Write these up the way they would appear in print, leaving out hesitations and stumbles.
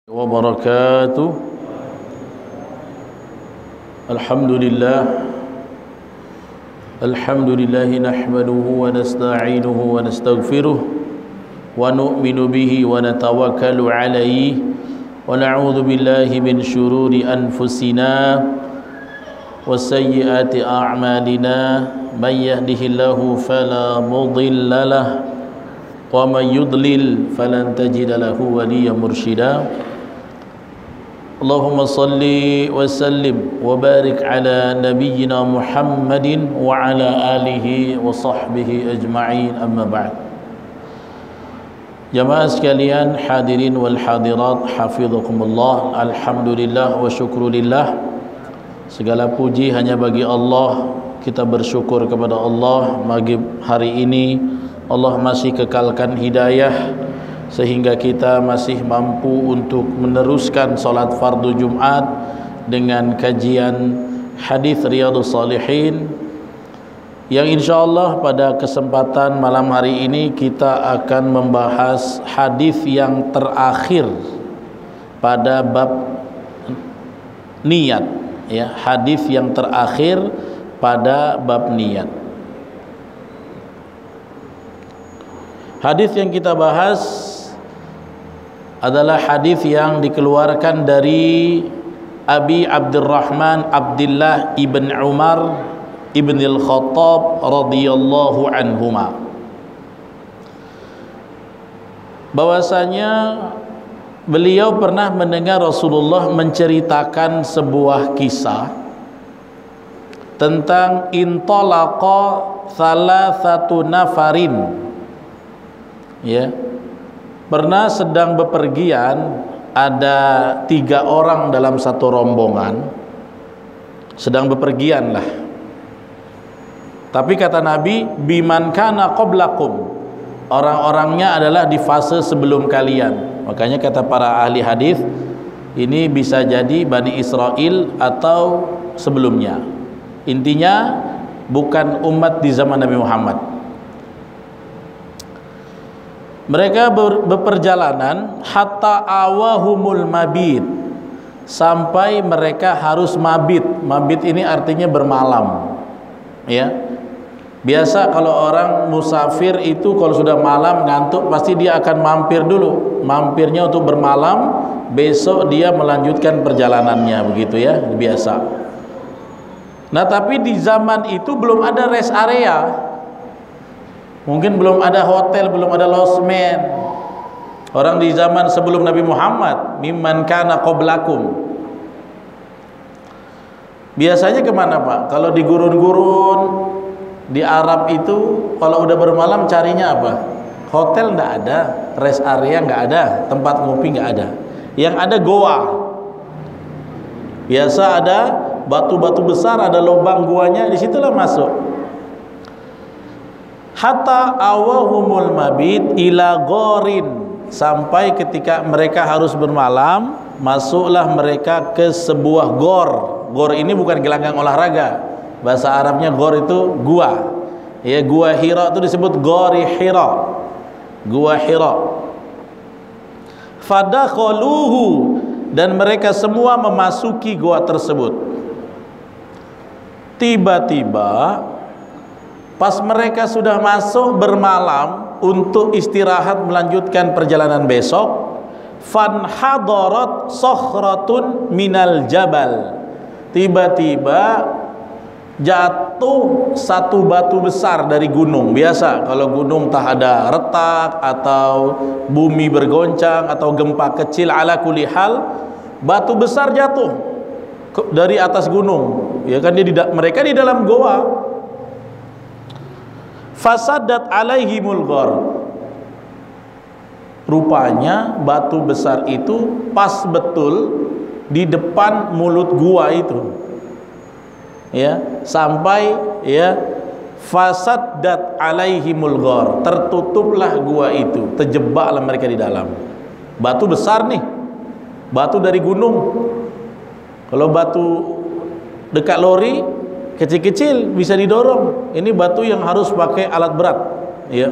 wabarakatuh. Alhamdulillah nahmaduhu wa nasta'inuhu wa nastaghfiruh wa nu'minu bihi wa natawakkalu alayhi wa na'udzu billahi min syururi anfusina wa sayyiati a'malina may yahdihillahu fala mudilla lahu wa may yudlil falan tajida lahu waliyyan mursyida. Allahumma salli wa sallim wa barik ala nabiyyina Muhammadin wa ala alihi wa sahbihi ajma'in, amma ba'd. Jamaah sekalian, hadirin wal hadirat, hafizakumullah. Alhamdulillah wa syukrulillah. Segala puji hanya bagi Allah. Kita bersyukur kepada Allah bagi hari ini Allah masih kekalkan hidayah sehingga kita masih mampu untuk meneruskan solat fardu Jumat dengan kajian hadis Riyadhus Shalihin, yang insyaallah pada kesempatan malam hari ini kita akan membahas hadis yang terakhir pada bab niat, ya, hadis yang terakhir pada bab niat. Hadis yang kita bahas adalah hadis yang dikeluarkan dari Abi Abdurrahman Abdullah ibn Umar ibn al-Khattab radhiyallahu anhuma, bahwasanya beliau pernah mendengar Rasulullah menceritakan sebuah kisah tentang intalaqa thalathatu nafarin, ya, pernah sedang bepergian ada 3 orang dalam satu rombongan, sedang bepergian lah. Tapi kata Nabi, biman kana qablakum, orang-orangnya adalah di fase sebelum kalian. Makanya kata para ahli hadis, ini bisa jadi Bani Israel atau sebelumnya. Intinya bukan umat di zaman Nabi Muhammad. Mereka berperjalanan hatta awahumul mabit, sampai mereka harus mabit. Mabit ini artinya bermalam, ya. Biasa kalau orang musafir itu kalau sudah malam ngantuk pasti dia akan mampir dulu. Mampirnya untuk bermalam, besok dia melanjutkan perjalanannya, begitu ya, biasa. Nah, tapi di zaman itu belum ada rest area. Mungkin belum ada hotel, belum ada losmen. Orang di zaman sebelum Nabi Muhammad, mimman kana qablakum, biasanya kemana Pak? Kalau di gurun-gurun di Arab itu, kalau udah bermalam carinya apa? Hotel nggak ada, rest area nggak ada, tempat ngopi nggak ada. Yang ada goa. Biasa ada batu-batu besar, ada lubang guanya, disitulah masuk. Hatta awahumul mabit ila ghorin, sampai ketika mereka harus bermalam, masuklah mereka ke sebuah gor. Gor ini bukan gelanggang olahraga, bahasa Arabnya gor itu gua, ya. Gua Hira itu disebut Gori Hira, gua Hira. Fadakhaluhu, dan mereka semua memasuki gua tersebut. Tiba-tiba pas mereka sudah masuk bermalam untuk istirahat melanjutkan perjalanan besok, fanhadarat sokhratun minal jabal, tiba-tiba jatuh satu batu besar dari gunung. Biasa kalau gunung tak ada retak atau bumi bergoncang atau gempa kecil, ala kulli hal batu besar jatuh dari atas gunung, ya kan, mereka di dalam goa. Fasadat alaihimul ghar, rupanya batu besar itu pas betul di depan mulut gua itu, ya, sampai, ya, fasadat alaihimul ghar, tertutuplah gua itu, terjebaklah mereka di dalam. Batu besar nih, batu dari gunung. Kalau batu dekat lori kecil-kecil bisa didorong, ini batu yang harus pakai alat berat, ya.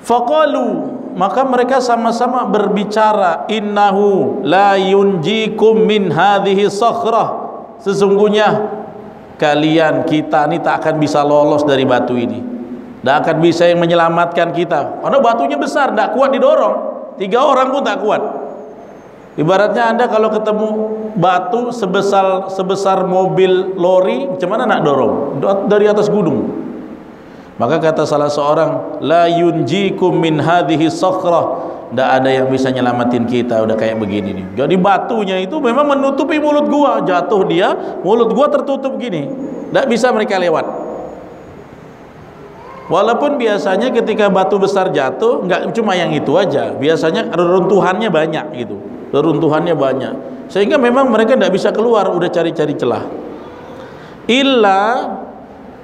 Faqalu, maka mereka sama-sama berbicara, innahu la yunjikum min hadhihi sakhrah, sesungguhnya kalian, kita ini tak akan bisa lolos dari batu ini, tak akan bisa yang menyelamatkan kita karena batunya besar, tak kuat didorong, 3 orang pun tak kuat. Ibaratnya Anda kalau ketemu batu sebesar mobil lori, macam mana nak dorong dari atas gunung? Maka kata salah seorang, la yunjikum min hadhihi sakhrah, tidak ada yang bisa nyelamatin kita, udah kayak begini nih. Jadi batunya itu memang menutupi mulut gua, jatuh dia, mulut gua tertutup gini, tidak bisa mereka lewat. Walaupun biasanya ketika batu besar jatuh, nggak cuma yang itu aja, biasanya reruntuhannya banyak gitu, reruntuhannya banyak, sehingga memang mereka tidak bisa keluar, udah cari-cari celah. Illa,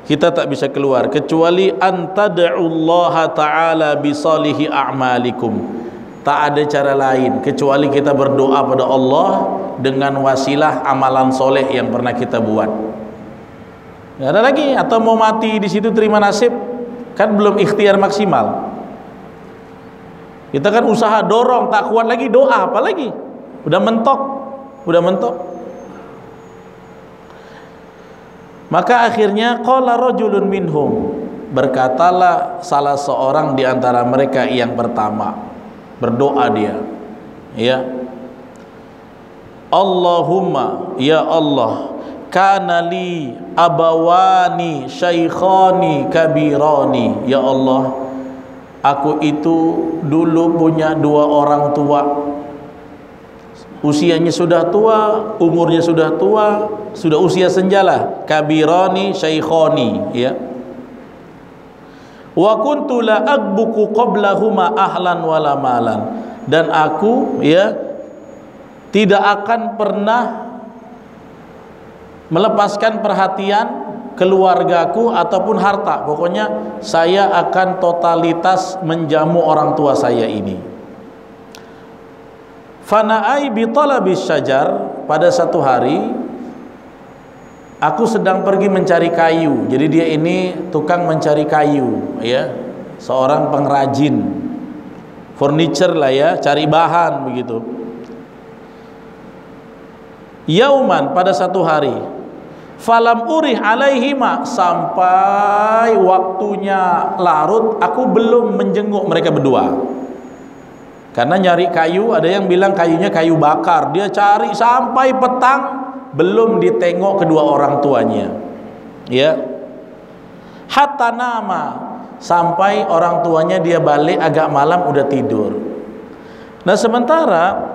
kita tak bisa keluar kecuali antada'ullaha ta'ala bisalihi a'malikum. Tak ada cara lain kecuali kita berdoa pada Allah dengan wasilah amalan soleh yang pernah kita buat. Tidak ada lagi. Atau mau mati di situ terima nasib, kan belum ikhtiar maksimal. Kita kan usaha dorong, tak kuat lagi, doa apalagi, udah mentok. Maka akhirnya qala rajulun minhum, berkatalah salah seorang di antara mereka yang pertama, berdoa dia, ya, Allahumma, ya Allah, kana li abawani syaikhani kabirani, ya Allah, aku itu dulu punya 2 orang tua, usianya sudah tua, umurnya sudah tua, sudah usia senjalah, kabirani syaikhani, ya. Wa kuntu la agbuku qablahuma ahlan wala malan, dan aku, ya, tidak akan pernah melepaskan perhatian keluargaku ataupun harta. Pokoknya saya akan totalitas menjamu orang tua saya ini. Fana'ai bi talabis syajar, pada satu hari aku sedang pergi mencari kayu. Jadi dia ini tukang mencari kayu, ya, seorang pengrajin furniture lah, ya, cari bahan begitu. Yauman, pada satu hari, falam urih alaihima, sampai waktunya larut aku belum menjenguk mereka berdua. Karena nyari kayu, ada yang bilang kayunya kayu bakar, dia cari sampai petang belum ditengok kedua orang tuanya, ya. Hatta nama, sampai orang tuanya dia balik agak malam udah tidur. Nah sementara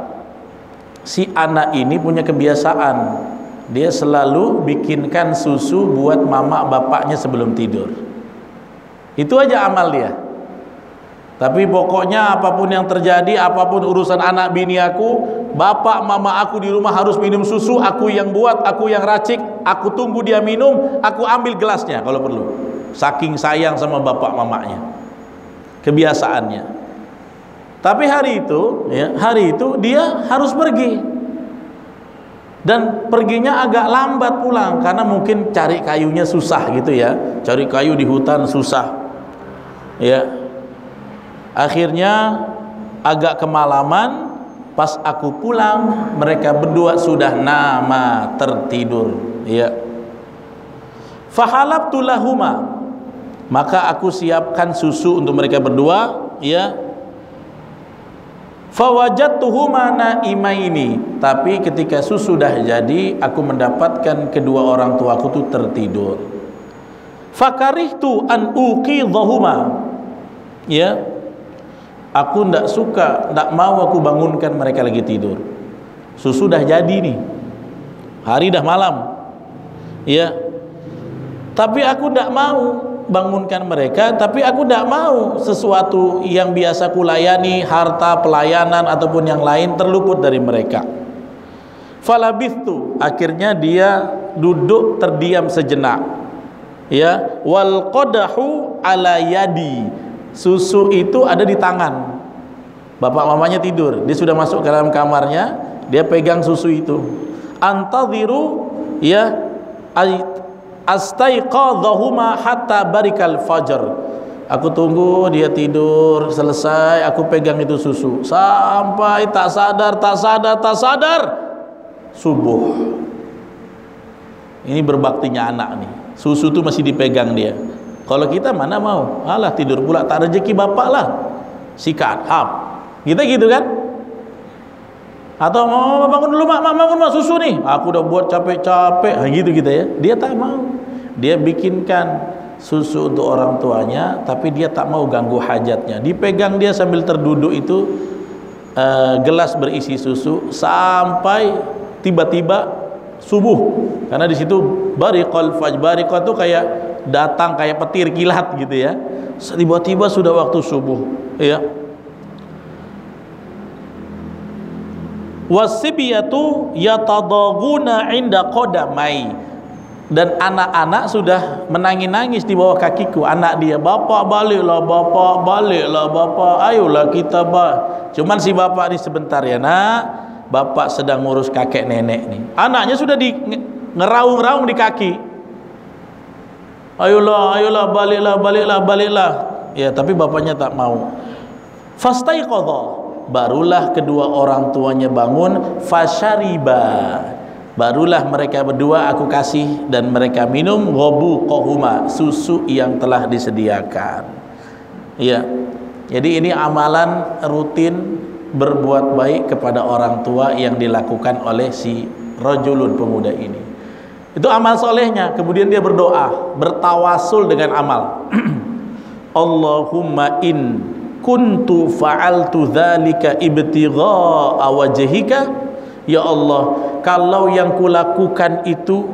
si anak ini punya kebiasaan, dia selalu bikinkan susu buat mama bapaknya sebelum tidur. Itu aja amal dia. Tapi pokoknya apapun yang terjadi, apapun urusan anak bini aku, bapak mama aku di rumah harus minum susu, aku yang buat, aku yang racik, aku tunggu dia minum, aku ambil gelasnya kalau perlu. Saking sayang sama bapak mamanya, kebiasaannya. Tapi hari itu dia harus pergi, dan perginya agak lambat pulang karena mungkin cari kayunya susah gitu, ya, cari kayu di hutan susah, ya. Akhirnya agak kemalaman, pas aku pulang mereka berdua sudah nama tertidur, ya. Fahalabtu lahuma, maka aku siapkan susu untuk mereka berdua, ya. Fawajadtuhuma naimaini, tapi ketika susu sudah jadi, aku mendapatkan kedua orang tuaku itu tertidur. Fakarihtu an uqidhahuma, ya. Aku tidak suka, tidak mau aku bangunkan mereka lagi tidur. Susu dah jadi nih, hari dah malam, ya. Tapi aku tidak mau bangunkan mereka, tapi aku tidak mau sesuatu yang biasa kulayani, harta, pelayanan ataupun yang lain terluput dari mereka. Falabithtu, akhirnya dia duduk terdiam sejenak, ya. Wal qadahu ala yadi, susu itu ada di tangan. Bapak mamanya tidur, dia sudah masuk ke dalam kamarnya, dia pegang susu itu. Antadhiru, ya, astaiqadhahuma hatta barikal fajr. Aku tunggu dia tidur selesai, aku pegang itu susu sampai tak sadar subuh. Ini berbaktinya anak nih. Susu tuh masih dipegang dia. Kalau kita mana mau? Alah, tidur pula, tak rezeki bapak lah. Sikat, hap. Kita gitu kan? Atau mau bangun dulu mak, bangun mak, susu nih. Aku udah buat capek-capek. Gitu kita ya. Dia tak mau. Dia bikinkan susu untuk orang tuanya, tapi dia tak mau ganggu hajatnya. Dipegang dia sambil terduduk itu gelas berisi susu sampai tiba-tiba subuh. Karena di situ bariqal fajr, bariqah itu kayak datang kayak petir kilat gitu ya. Tiba-tiba sudah waktu subuh, ya. Wasibiyatu yatadaguna inda qadamai, dan anak-anak sudah menangis-nangis di bawah kakiku. Anak dia, bapak baliklah, bapak, ayolah kita cuman si bapak ini sebentar ya nak, bapak sedang ngurus kakek nenek nih. Anaknya sudah di ngeraung-raung di kaki, ayolah baliklah. Ya, tapi bapaknya tak mau. Fastaiqadha, barulah kedua orang tuanya bangun. Fasyariba, barulah mereka berdua aku kasih dan mereka minum ghabuqahuma, susu yang telah disediakan. Ya. Jadi ini amalan rutin berbuat baik kepada orang tua yang dilakukan oleh si rajulun, pemuda ini. Itu amal solehnya. Kemudian dia berdoa, bertawasul dengan amal. Allahumma in kuntu fa'altu dzalika ibtigha'a wajhika, ya Allah, kalau yang kulakukan itu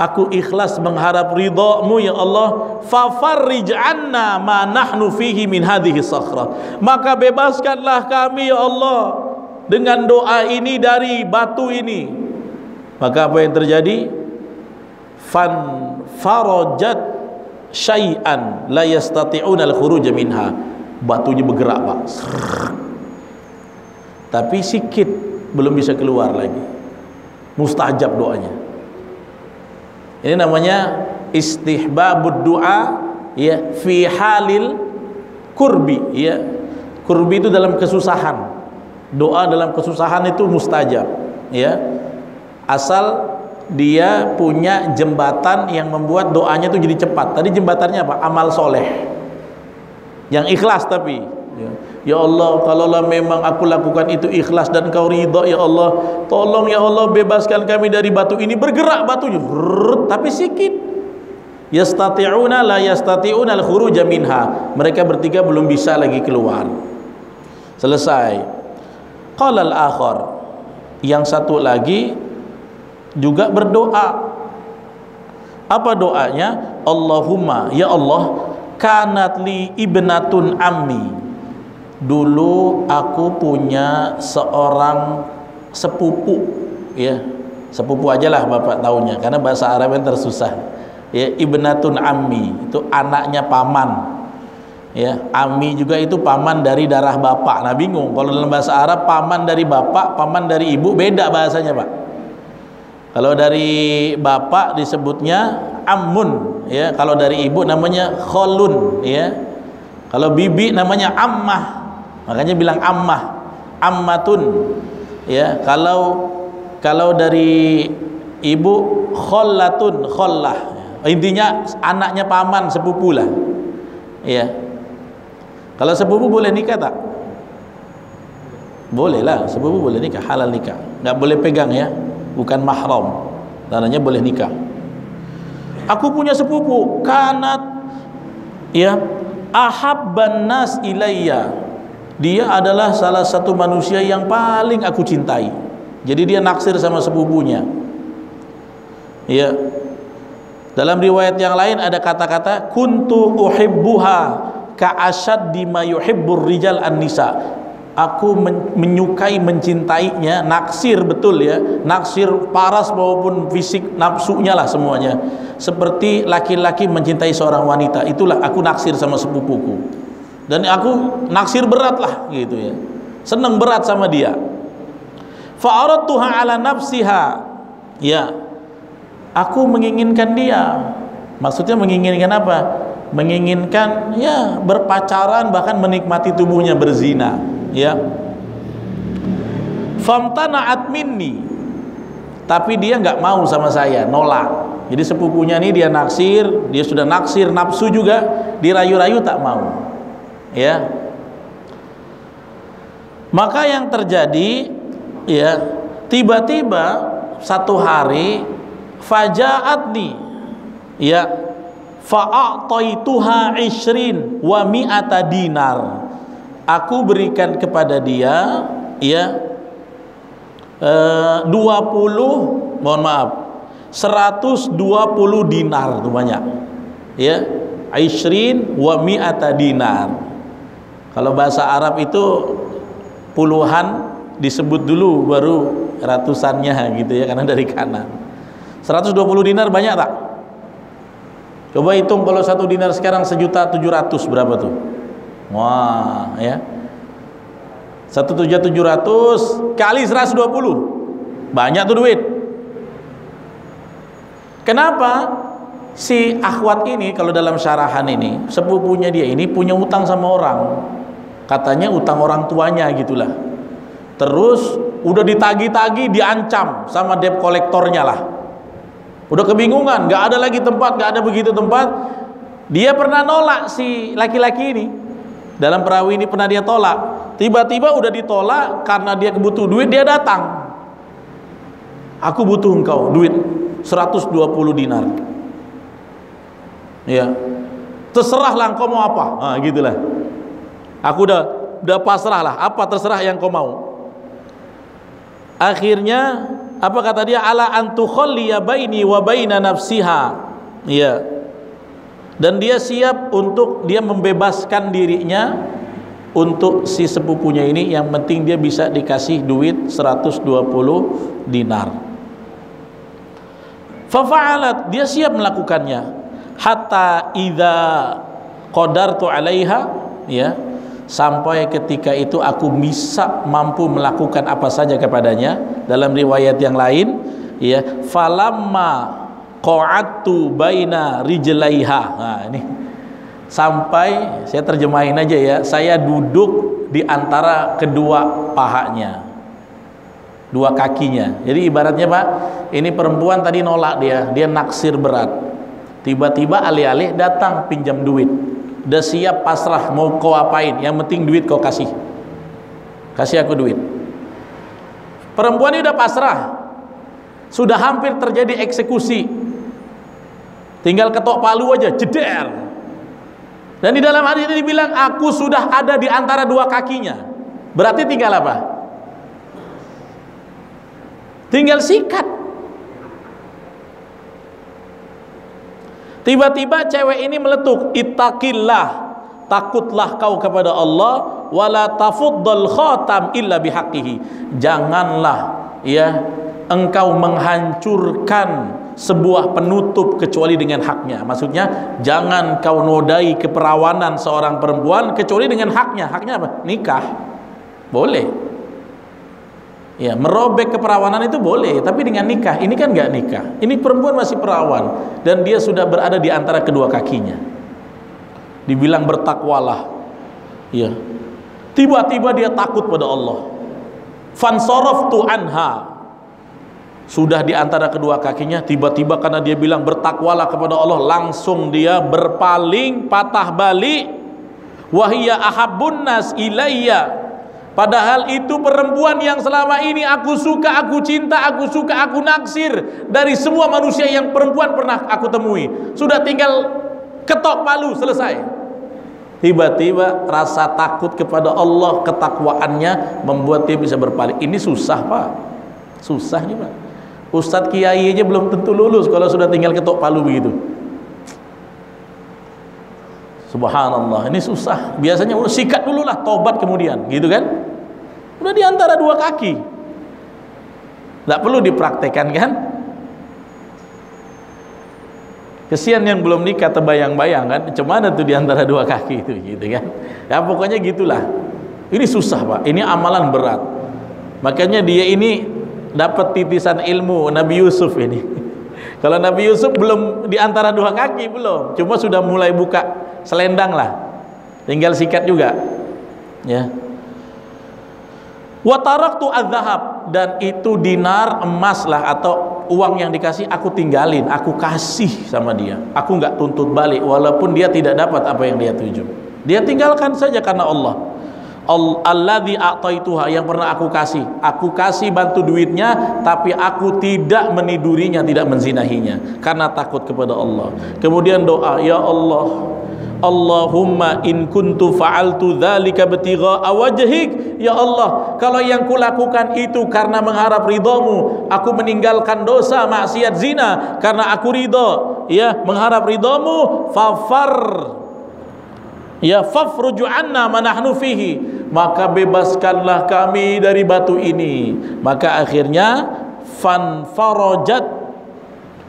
aku ikhlas mengharap ridhamu ya Allah, fafarrij anna ma nahnu fihi min hadhihi sakhrah, maka bebaskanlah kami ya Allah dengan doa ini dari batu ini. Maka apa yang terjadi? Fan farajat syai'an la yastati'una al-khuruj minha, batunya bergerak Pak, tapi sikit belum bisa keluar lagi. Mustajab doanya. Ini namanya istihbabud doa ya fi halil kurbi ya. Kurbi itu dalam kesusahan. Doa dalam kesusahan itu mustajab ya. Asal dia punya jembatan yang membuat doanya itu jadi cepat. Tadi jembatannya apa? Amal soleh yang ikhlas. Tapi ya Allah, kalaulah memang aku lakukan itu ikhlas dan kau ridha ya Allah, tolong ya Allah bebaskan kami dari batu ini. Bergerak batunya, tapi sikit. Yastati'una la yastati'una al-khuruj minha, mereka bertiga belum bisa lagi keluar. Selesai. Qala al-akhar, yang satu lagi juga berdoa. Apa doanya? Allahumma, ya Allah, kanat li ibnatun ammi, dulu aku punya seorang sepupu ya, sepupu aja lah bapak taunya karena bahasa Arab yang tersusah ya. Ibnatun ammi itu anaknya paman ya. Ammi juga itu paman dari darah bapak. Nah bingung kalau dalam bahasa Arab paman dari bapak, paman dari ibu beda bahasanya Pak. Kalau dari bapak disebutnya ammun ya, kalau dari ibu namanya kholun ya. Kalau bibi namanya ammah, makanya bilang ammah, ammatun ya. Kalau dari ibu khollatun, khollah, intinya anaknya paman, sepupu lah ya. Kalau sepupu boleh nikah tak? Boleh lah, sepupu boleh nikah, halal nikah, nggak boleh pegang ya, bukan mahram, tandanya boleh nikah. Aku punya sepupu kanat ya ahabban nas ilayya, dia adalah salah satu manusia yang paling aku cintai. Jadi dia naksir sama sepupunya ya. Dalam riwayat yang lain ada kata-kata kuntu uhibbuha ka'asyaddi ma yuhibbur rijal an-nisa, aku menyukai, mencintainya, naksir betul ya, naksir paras maupun fisik, nafsunya lah semuanya, seperti laki-laki mencintai seorang wanita. Itulah aku naksir sama sepupuku, dan aku naksir berat lah gitu ya, seneng berat sama dia. Fa'aradtuha ala nafsiha ya, aku menginginkan dia. Maksudnya menginginkan apa? menginginkan ya berpacaran, bahkan menikmati tubuhnya berzina, ya. Famtana'at minni, tapi dia nggak mau sama saya, nolak. Jadi sepupunya ini dia naksir, dia sudah naksir, nafsu juga, dirayu-rayu tak mau, ya. Maka yang terjadi, ya, tiba-tiba satu hari fajaatni, ya, fa'ataituha 20 wa mi'ata dinar. Aku berikan kepada dia, ya, 120 dinar, itu banyak, ya, 20 wa mi'ata dinar. Kalau bahasa Arab itu puluhan disebut dulu, baru ratusannya gitu ya, karena dari kanan. 120 dinar banyak tak? Coba hitung kalau 1 dinar sekarang 1.700.000 berapa tuh? Wah, ya. 1.700.000 kali 120. Banyak tuh duit. Kenapa? Si akhwat ini kalau dalam syarahan ini, sepupunya dia ini punya utang sama orang. Katanya utang orang tuanya gitulah. Terus udah ditagi-tagi, diancam sama debt kolektornya lah. Udah kebingungan, gak ada lagi tempat, gak ada begitu tempat. Dia pernah nolak si laki-laki ini. Dalam perawi ini pernah dia tolak. Tiba-tiba udah ditolak karena dia butuh duit, dia datang. Aku butuh engkau duit 120 dinar. Ya. Terserahlah engkau mau apa. Nah, gitulah. Aku udah pasrah lah, apa terserah yang kau mau. Akhirnya apa kata dia? Ala antukhalliya baini wa baina nafsiha. Iya. Dan dia siap untuk dia membebaskan dirinya untuk si sepupunya ini, yang penting dia bisa dikasih duit 120 dinar. Fafa'alat, dia siap melakukannya. Hatta idza qadartu 'alaiha, ya. Sampai ketika itu aku bisa mampu melakukan apa saja kepadanya. Dalam riwayat yang lain, ya, falamma qa'adtu baina rijlaiha. Nah, ini sampai saya terjemahin aja ya, saya duduk di antara kedua pahanya, dua kakinya. Jadi ibaratnya, Pak, ini perempuan tadi nolak, dia naksir berat. Tiba-tiba alih-alih datang pinjam duit. Udah siap pasrah, mau kau apain, yang penting duit kau kasih aku duit. Perempuan ini udah pasrah, sudah hampir terjadi eksekusi, tinggal ketok palu aja, jeder. Dan di dalam hadis ini dibilang aku sudah ada di antara dua kakinya. Berarti tinggal apa? Tinggal sikat. Tiba-tiba cewek ini meletuk, ittaqillah, takutlah kau kepada Allah, wala tafuddal khatam illa bihaqqihi. Janganlah, ya, engkau menghancurkan sebuah penutup kecuali dengan haknya. Maksudnya jangan kau nodai keperawanan seorang perempuan kecuali dengan haknya. Haknya apa? Nikah. Boleh. Ya, merobek keperawanan itu boleh, tapi dengan nikah. Ini kan nggak nikah. Ini perempuan masih perawan dan dia sudah berada di antara kedua kakinya. Dibilang bertakwalah. Ya. Tiba-tiba dia takut pada Allah. Fansaraftu anha. Sudah di antara kedua kakinya, tiba-tiba karena dia bilang bertakwalah kepada Allah, langsung dia berpaling, patah balik. Wahiyya ahabbun nas ilayya. Padahal itu perempuan yang selama ini aku suka, aku cinta, aku suka, aku naksir dari semua manusia yang perempuan pernah aku temui. Sudah tinggal ketok palu, selesai. Tiba-tiba rasa takut kepada Allah, ketakwaannya membuat dia bisa berpaling. Ini susah, Pak. Susah nih, Pak. Ustadz kiai aja belum tentu lulus kalau sudah tinggal ketok palu begitu. Subhanallah, ini susah. Biasanya sikat dulu lah, tobat kemudian, gitu kan? Udah di antara dua kaki, nggak perlu dipraktekkan kan? Kesian yang belum nikah terbayang-bayang kan, cuman tuh di antara dua kaki itu, gitu kan? Ya pokoknya gitulah. Ini susah, Pak. Ini amalan berat. Makanya dia ini dapat titisan ilmu Nabi Yusuf ini. Kalau Nabi Yusuf belum di antara dua kaki, belum, cuma sudah mulai buka selendang lah, tinggal sikat juga, ya. Wa taraktu adz-dzahab, dan itu dinar, emas lah atau uang yang dikasih aku tinggalin, aku kasih sama dia, aku nggak tuntut balik walaupun dia tidak dapat apa yang dia tuju, dia tinggalkan saja karena Allah. Alladzi a'taituha, yang pernah aku kasih bantu duitnya, tapi aku tidak menidurinya, tidak menzinahinya karena takut kepada Allah. Kemudian doa, ya Allah, Allahumma in kuntu fa'altu dzalika ibtigha'a wajhik, ya Allah, kalau yang kulakukan itu karena mengharap ridhamu, aku meninggalkan dosa maksiat zina karena aku ridha, ya, mengharap ridhamu, fafruj anna ma nahnu fihi, maka bebaskanlah kami dari batu ini. Maka akhirnya fanfarajat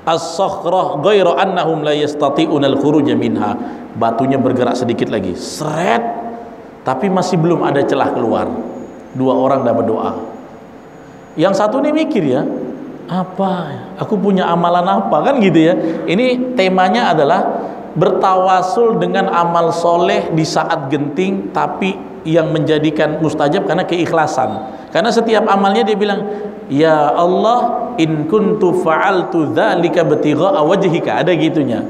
as-sakhrah ghaira annahum la yastati'una al-khuruj minha, batunya bergerak sedikit lagi, seret, tapi masih belum ada celah keluar. Dua orang dah berdoa, yang satu nih mikir, ya, apa aku punya amalan apa, kan gitu ya. Ini temanya adalah bertawasul dengan amal soleh di saat genting, tapi yang menjadikan mustajab karena keikhlasan. Karena setiap amalnya dia bilang, ya Allah, in kuntu fa'altu dzalika ibtigha'a wajhika, ada gitunya.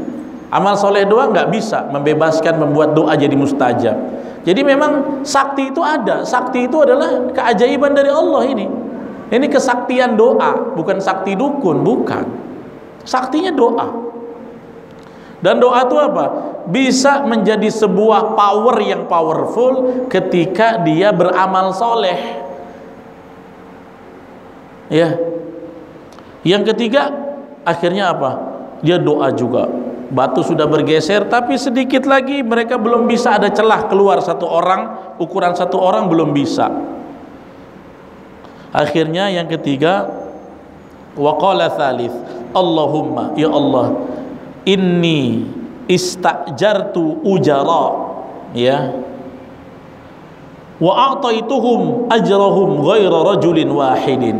Amal soleh doang nggak bisa membebaskan, membuat doa jadi mustajab. Jadi memang sakti itu ada, sakti itu adalah keajaiban dari Allah ini. Ini kesaktian doa, bukan sakti dukun, bukan. Saktinya doa. Dan doa itu apa? Bisa menjadi sebuah power yang powerful ketika dia beramal soleh. Ya. Yang ketiga, akhirnya apa? Dia doa juga. Batu sudah bergeser, tapi sedikit lagi mereka belum bisa, ada celah keluar satu orang, ukuran satu orang belum bisa. Akhirnya yang ketiga, wa qala tsalits, Allahumma, ya Allah, inni istajartu ujara, ya, wa a'taituhum ajrahum ghaira rajulin wahidin.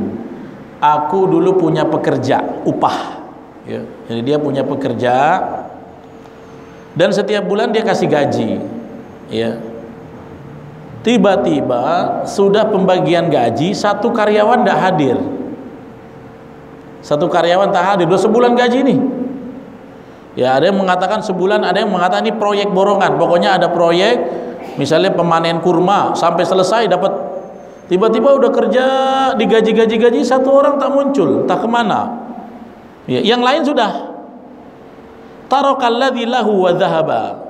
Aku dulu punya pekerja upah, ya. Jadi dia punya pekerja dan setiap bulan dia kasih gaji, ya. Tiba-tiba sudah pembagian gaji, satu karyawan tidak hadir, satu karyawan tak hadir, udah sebulan gaji nih. Ya, ada yang mengatakan sebulan, ada yang mengatakan ini proyek borongan. Pokoknya ada proyek, misalnya pemanen kurma sampai selesai dapat, tiba-tiba udah kerja digaji, satu orang tak muncul, tak kemana. Ya, yang lain sudah tarakalladzi lahu wa dhahaba,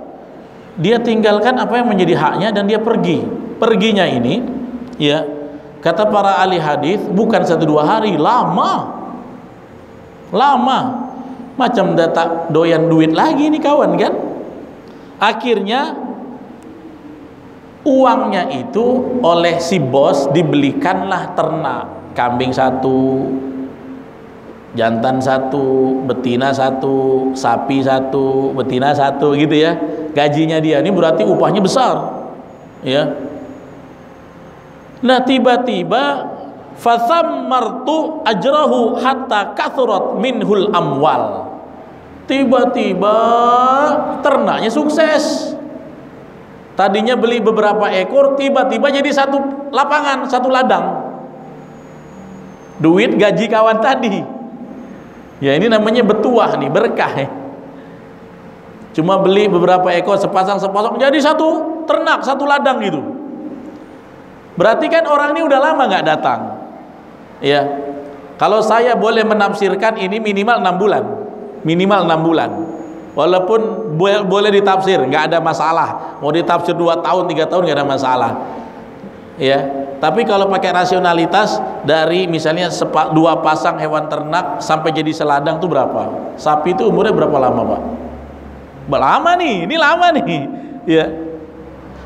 dia tinggalkan apa yang menjadi haknya dan dia pergi. Perginya ini, ya, kata para ahli hadis, bukan 1-2 hari, lama, macam data doyan duit lagi nih kawan, kan. Akhirnya uangnya itu oleh si bos dibelikanlah ternak, kambing 1, jantan 1, betina 1, sapi 1, betina 1, gitu ya. Gajinya dia ini berarti upahnya besar, ya. Nah, tiba-tiba fathammartu ajrahu hatta kathurat minhul amwal. Tiba-tiba ternaknya sukses. Tadinya beli beberapa ekor, tiba-tiba jadi satu lapangan, satu ladang. Duit gaji kawan tadi. Ya, ini namanya betuah nih, berkah ya. Cuma beli beberapa ekor, sepasang jadi satu ternak, satu ladang gitu. Berarti kan orang ini udah lama nggak datang, ya. Kalau saya boleh menafsirkan ini minimal 6 bulan, walaupun boleh ditafsir, nggak ada masalah. Mau ditafsir 2 tahun, 3 tahun nggak ada masalah, ya. Tapi kalau pakai rasionalitas dari misalnya 2 pasang hewan ternak sampai jadi seladang itu berapa? Sapi itu umurnya berapa lama, Pak? Lama nih, ini lama nih, ya.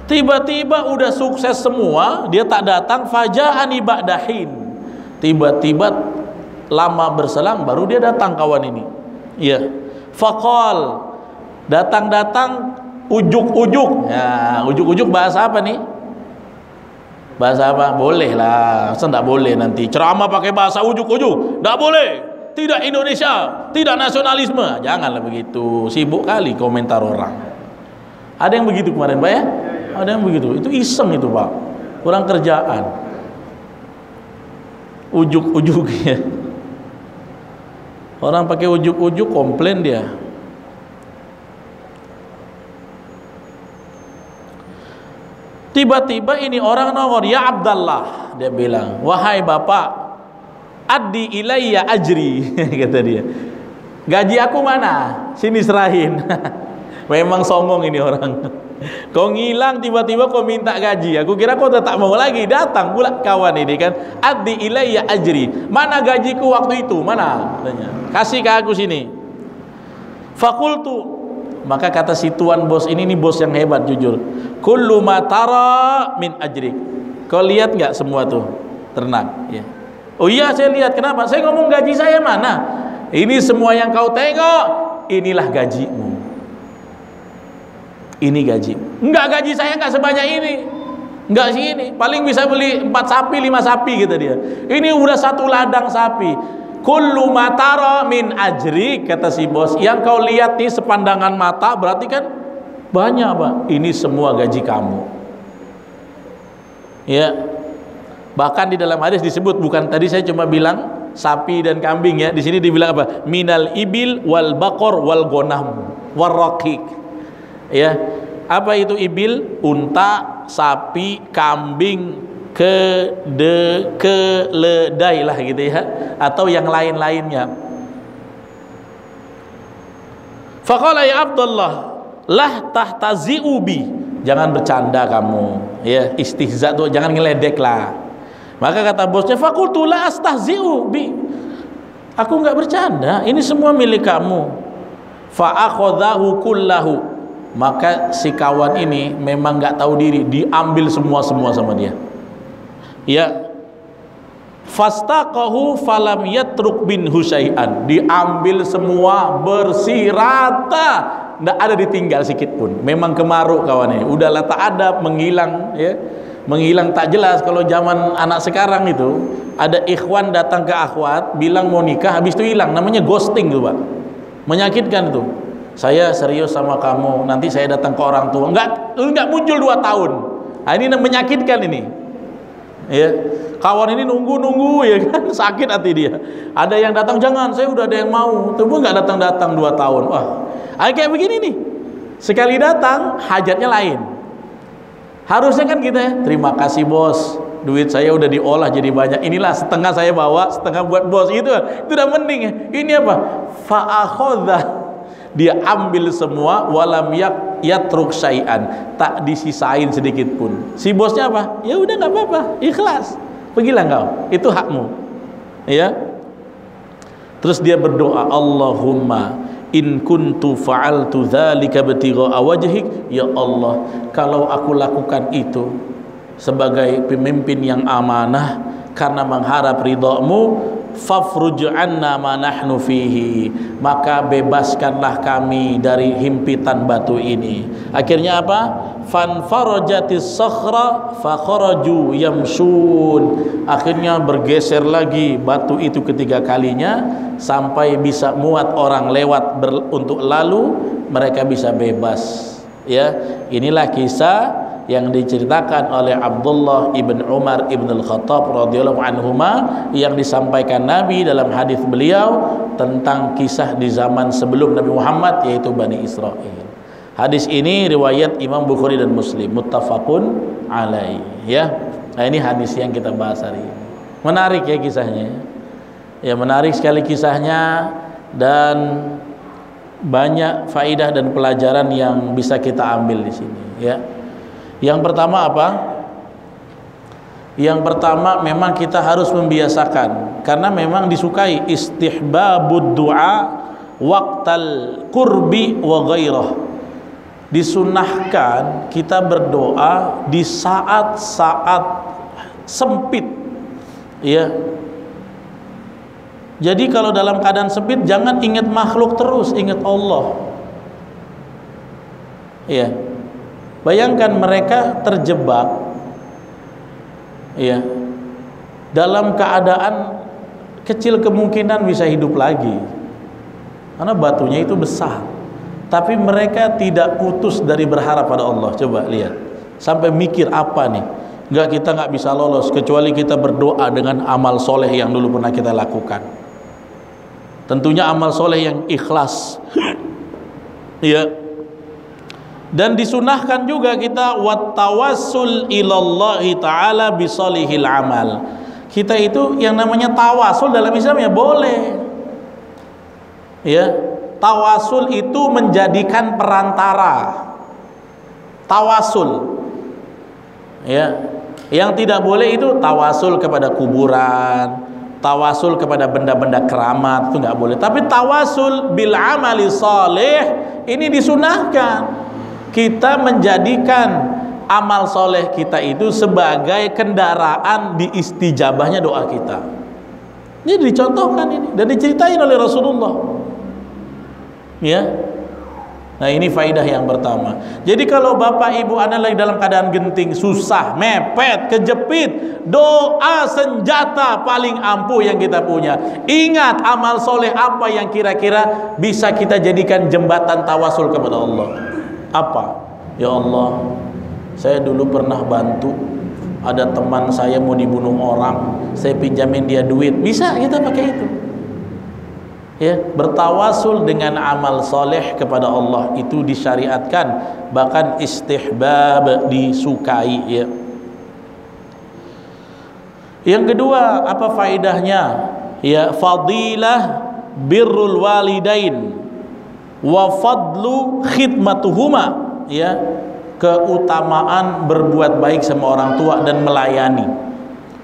Tiba-tiba udah sukses semua, dia tak datang. Faja'ani ba'dahin, tiba-tiba lama berselang baru dia datang kawan ini, ya. Faqal, datang ujuk-ujuk. Ya, ujuk-ujuk bahasa apa nih? Bahasa apa? Boleh lah, masa enggak boleh nanti ceramah pakai bahasa ujuk-ujuk? Enggak boleh. tidak Indonesia, tidak nasionalisme. Janganlah begitu, sibuk kali komentar orang. Ada yang begitu kemarin Pak ya? Ada yang begitu, itu iseng itu Pak, kurang kerjaan, ujuk-ujuk ya. Orang pakai ujuk-ujuk komplain dia. Tiba-tiba ini orang nongol, ya Abdallah, dia bilang, wahai bapak, addi ilayya ajri, kata dia, gaji aku mana? Sini serahin. Memang songong ini orang. Kau ngilang tiba-tiba kau minta gaji. Aku kira kau tak mau lagi. Datang pula kawan ini kan, addi ilayya ajri, mana gajiku waktu itu, mana? Tanya. Kasih ke aku sini. Fakultu, maka kata si tuan bos ini bos yang hebat jujur, kullu ma tara min ajrik. Kau lihat nggak semua tuh ternak ya? Oh iya saya lihat. Kenapa? Saya ngomong gaji saya mana? Ini semua yang kau tengok, inilah gajimu. Ini gaji. Enggak, gaji saya enggak sebanyak ini. Enggak sih ini. Paling bisa beli 4 sapi, 5 sapi kata dia. Ini udah 1 ladang sapi. Kullu matara min ajri, kata si bos. Yang kau lihat nih sepandangan mata berarti kan banyak Pak. Ini semua gaji kamu. Ya. Bahkan di dalam hadis disebut, bukan tadi saya cuma bilang sapi dan kambing ya. Di sini dibilang apa? Minal ibil wal baqor wal ghanam war raqiq. Ya. Apa itu ibil? Unta, sapi, kambing, keledai lah gitu ya, atau yang lain-lainnya. Faqala ya Abdullah, lah tahtazi'u bi, jangan bercanda kamu ya, istihza tuh, jangan ngeledek lah. Maka kata bosnya, fakultu la astahzi'u bi, aku nggak bercanda, ini semua milik kamu. Fa akhadhahu kullahu, maka si kawan ini memang nggak tahu diri, diambil semua sama dia. Ya, fastaqahu falam yatruk bin husai'an, diambil semua bersih rata, nggak ada ditinggal sedikit pun. Memang kemaruk kawan ini, udahlah tak ada, menghilang ya, menghilang tak jelas. Kalau zaman anak sekarang itu ada ikhwan datang ke akhwat bilang mau nikah, habis itu hilang, namanya ghosting tuh Pak, menyakitkan itu. Saya serius sama kamu, nanti saya datang ke orang tua, enggak muncul 2 tahun. Nah, ini menyakitkan ini. Ya, kawan ini nunggu ya kan, sakit hati dia. Ada yang datang, jangan, saya udah ada yang mau, tapi nggak datang 2 tahun. Wah, kayak begini nih, sekali datang hajatnya lain. Harusnya kan kita ya, terima kasih bos, duit saya udah diolah jadi banyak, inilah setengah saya bawa, setengah buat bos, itu udah mending ya. Ini apa? Fa'akhadha, dia ambil semua, walam yatruk syai'an, tak disisain sedikit pun. Si bosnya apa? Ya udah nggak apa-apa, ikhlas, pergilah kau, itu hakmu ya. Terus dia berdoa, Allahumma in kuntu fa'altu dzalika ibtigha'a wajhik, ya Allah, kalau aku lakukan itu sebagai pemimpin yang amanah karena mengharap ridhamu, fafruj anna ma nahnu fihi, maka bebaskanlah kami dari himpitan batu ini. Akhirnya apa? Fanfarajatis sakhra fakharaju yamshun, akhirnya bergeser lagi batu itu ketiga kalinya sampai bisa muat orang lewat untuk lalu, mereka bisa bebas ya. Inilah kisah yang diceritakan oleh Abdullah ibn Umar ibn al-Khattab radhiyallahu anhuma, yang disampaikan Nabi dalam hadis beliau tentang kisah di zaman sebelum Nabi Muhammad, yaitu Bani Israel. Hadis ini riwayat Imam Bukhari dan Muslim, muttafaqun alaih ya. Nah, ini hadis yang kita bahas hari ini. Menarik ya kisahnya. Ya, menarik sekali kisahnya, dan banyak faidah dan pelajaran yang bisa kita ambil di sini ya. Yang pertama apa? Yang pertama memang kita harus membiasakan, karena memang disukai istihbabud du'a waqtal qurbi wa ghairah. Disunnahkan kita berdoa di saat-saat sempit ya. Jadi kalau dalam keadaan sempit jangan ingat makhluk terus, ingat Allah ya. Bayangkan mereka terjebak ya dalam keadaan kecil kemungkinan bisa hidup lagi, karena batunya itu besar. Tapi mereka tidak putus dari berharap pada Allah. Coba lihat, sampai mikir apa nih, kita nggak bisa lolos kecuali kita berdoa dengan amal soleh yang dulu pernah kita lakukan. Tentunya amal soleh yang ikhlas. Ya. Dan disunahkan juga kita wattawassul ilallahi ta'ala bisolihil amal. Kita itu yang namanya tawasul dalam Islam ya boleh. Ya, tawasul itu menjadikan perantara. Tawasul. Ya. Yang tidak boleh itu tawasul kepada kuburan, tawasul kepada benda-benda keramat, itu nggak boleh. Tapi tawasul bil amali saleh ini disunahkan. Kita menjadikan amal soleh kita itu sebagai kendaraan di istijabahnya doa kita. Ini dicontohkan ini dan diceritain oleh Rasulullah. Ya. Nah, ini faidah yang pertama. Jadi kalau bapak ibu anda lagi dalam keadaan genting, susah, mepet, kejepit, doa senjata paling ampuh yang kita punya. Ingat amal soleh apa yang kira-kira bisa kita jadikan jembatan tawasul kepada Allah. Apa? Ya Allah, saya dulu pernah bantu, ada teman saya mau dibunuh orang, saya pinjamin dia duit. Bisa kita pakai itu. Ya, bertawasul dengan amal soleh kepada Allah itu disyariatkan, bahkan istihbab, disukai. Ya. Yang kedua, apa faedahnya? Ya, fadilah birrul walidain wa fadlu khidmatuhuma, ya, keutamaan berbuat baik sama orang tua dan melayani.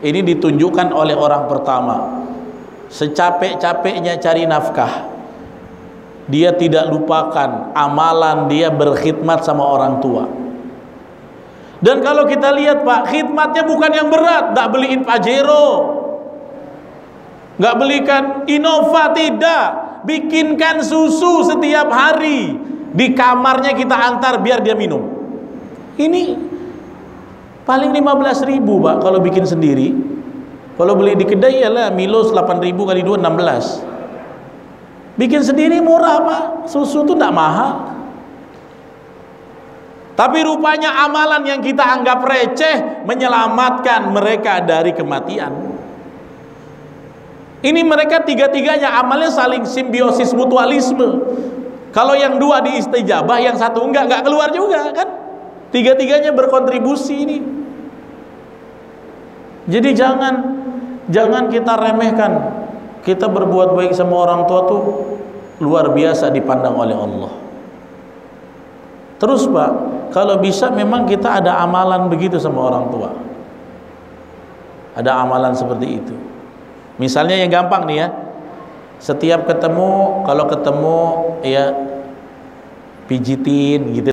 Ini ditunjukkan oleh orang pertama. Secapek-capeknya cari nafkah, dia tidak lupakan amalan dia berkhidmat sama orang tua. Dan kalau kita lihat Pak, khidmatnya bukan yang berat, nggak beliin Pajero, nggak belikan Innova, tidak. Bikinkan susu setiap hari, di kamarnya kita antar biar dia minum. Ini paling 15.000 Pak kalau bikin sendiri. Kalau beli di kedai ya Milos 8.000 kali 2 16. Bikin sendiri murah Pak. Susu tuh tidak mahal. Tapi rupanya amalan yang kita anggap receh menyelamatkan mereka dari kematian. Ini mereka tiga-tiganya amalnya saling simbiosis mutualisme. Kalau yang dua di istijabah, yang satu enggak keluar juga kan. Tiga-tiganya berkontribusi ini. Jadi jangan kita remehkan. Kita berbuat baik sama orang tua tuh luar biasa dipandang oleh Allah. Terus Pak, kalau bisa memang kita ada amalan begitu sama orang tua. Ada amalan seperti itu. Misalnya yang gampang nih ya, setiap ketemu, kalau ketemu ya pijitin gitu.